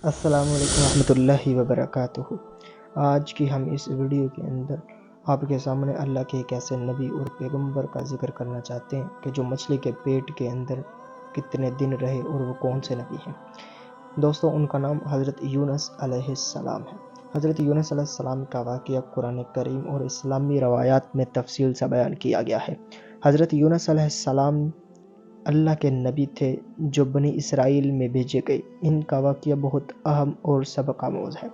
السلام علیکم ورحمۃ اللہ وبرکاتہ۔ آج کی ہم اس ویڈیو کے اندر آپ کے سامنے اللہ کے ایک ایسے نبی اور پیغمبر کا ذکر کرنا چاہتے ہیں کہ جو مچھلی کے پیٹ کے اندر کتنے دن رہے اور وہ کون سے نبی ہیں۔ دوستو، ان کا نام حضرت یونس علیہ السلام ہے۔ حضرت یونس علیہ السلام کا واقعہ قرآن کریم اور اسلامی روایات میں تفصیل سے بیان کیا گیا ہے۔ حضرت یونس علیہ السلام اللہ کے نبی تھے جو بنی اسرائیل میں بھیجے گئے۔ ان کا واقعہ بہت اہم اور سبق آموز ہے۔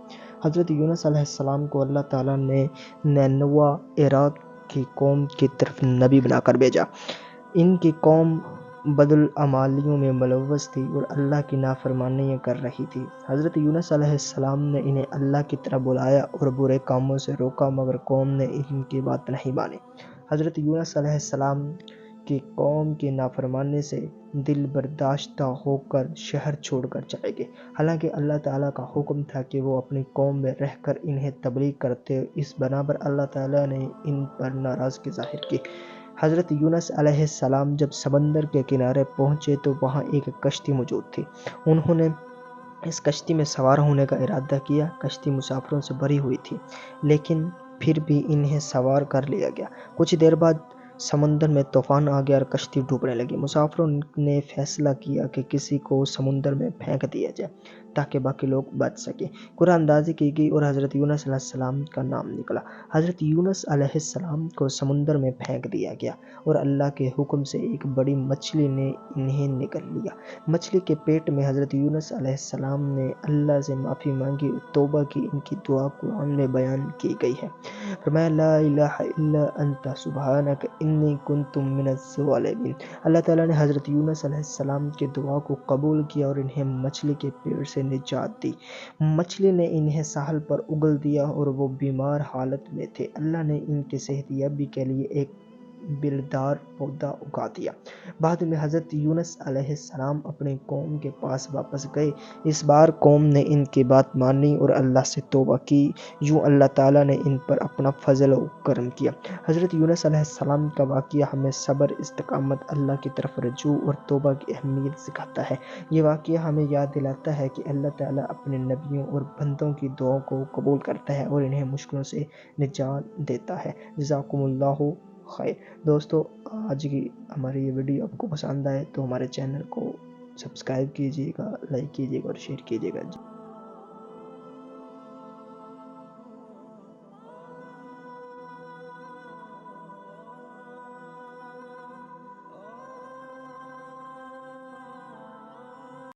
حضرت یونس علیہ السلام کو اللہ تعالیٰ نے نینوا عراق کی قوم کی طرف نبی بنا کر بھیجا۔ ان کی قوم بدعمالیوں میں ملوث تھی اور اللہ کی نافرمانیاں کر رہی تھی۔ حضرت یونس علیہ السلام نے انہیں اللہ کی طرف بلایا اور برے کاموں سے روکا، مگر قوم نے ان کی بات نہیں مانی۔ حضرت یونس علیہ السلام کی قوم کی نافرمانی سے دل برداشتہ ہو کر شہر چھوڑ کر چلے گئے، حالانکہ اللہ تعالیٰ کا حکم تھا کہ وہ اپنی قوم میں رہ کر انہیں تبلیغ کرتے۔ اس بنا پر اللہ تعالیٰ نے ان پر ناراضگی ظاہر کی۔ حضرت یونس علیہ السلام جب سمندر کے کنارے پہنچے تو وہاں ایک کشتی موجود تھی۔ انہوں نے اس کشتی میں سوار ہونے کا ارادہ کیا۔ کشتی مسافروں سے بھری ہوئی تھی، لیکن پھر بھی انہیں سوار کر لیا گیا۔ کچھ دیر بعد سمندر میں طوفان آ گیا اور کشتی ڈوبنے لگی۔ مسافروں نے فیصلہ کیا کہ کسی کو سمندر میں پھینک دیا جائے تاکہ باقی لوگ بچ سکیں۔ قرآن اندازی کی گئی اور حضرت یونس علیہ السلام کا نام نکلا۔ حضرت یونس علیہ السلام کو سمندر میں پھینک دیا گیا اور اللہ کے حکم سے ایک بڑی مچھلی نے انہیں نگل لیا۔ مچھلی کے پیٹ میں حضرت یونس علیہ السلام نے اللہ سے معافی مانگی اور توبہ کی۔ ان کی دعا قرآن میں بیان کی گئی ہے۔ فرمایا، لا الہ الا انت سبحانک انی کنت من الظالمین۔ اللہ تعالیٰ نے حضرت یونس علیہ السلام کی دعا کو قبول کیا اور انہیں مچھلی کے پیٹ سے نجات دی۔ مچھلی نے انہیں ساحل پر اگل دیا اور وہ بیمار حالت میں تھے۔ اللہ نے ان کی صحت یابی کے لیے ایک بلدار پودا اگا دیا۔ بعد میں حضرت یونس علیہ السلام اپنی قوم کے پاس واپس گئے۔ اس بار قوم نے ان کی بات مانی اور اللہ سے توبہ کی۔ یوں اللہ تعالیٰ نے ان پر اپنا فضل و کرم کیا۔ حضرت یونس علیہ السلام کا واقعہ ہمیں صبر، استقامت، اللہ کی طرف رجوع اور توبہ کی اہمیت سکھاتا ہے۔ یہ واقعہ ہمیں یاد دلاتا ہے کہ اللہ تعالیٰ اپنے نبیوں اور بندوں کی دعاؤں کو قبول کرتا ہے اور انہیں مشکلوں سے نجات دیتا ہے۔ جزاکم اللہ خیر۔ دوستو، آج کی ہماری یہ ویڈیو آپ کو پسند آئے تو ہمارے چینل کو سبسکرائب کیجیے گا، لائک کیجیے گا اور شیئر کیجیے گا۔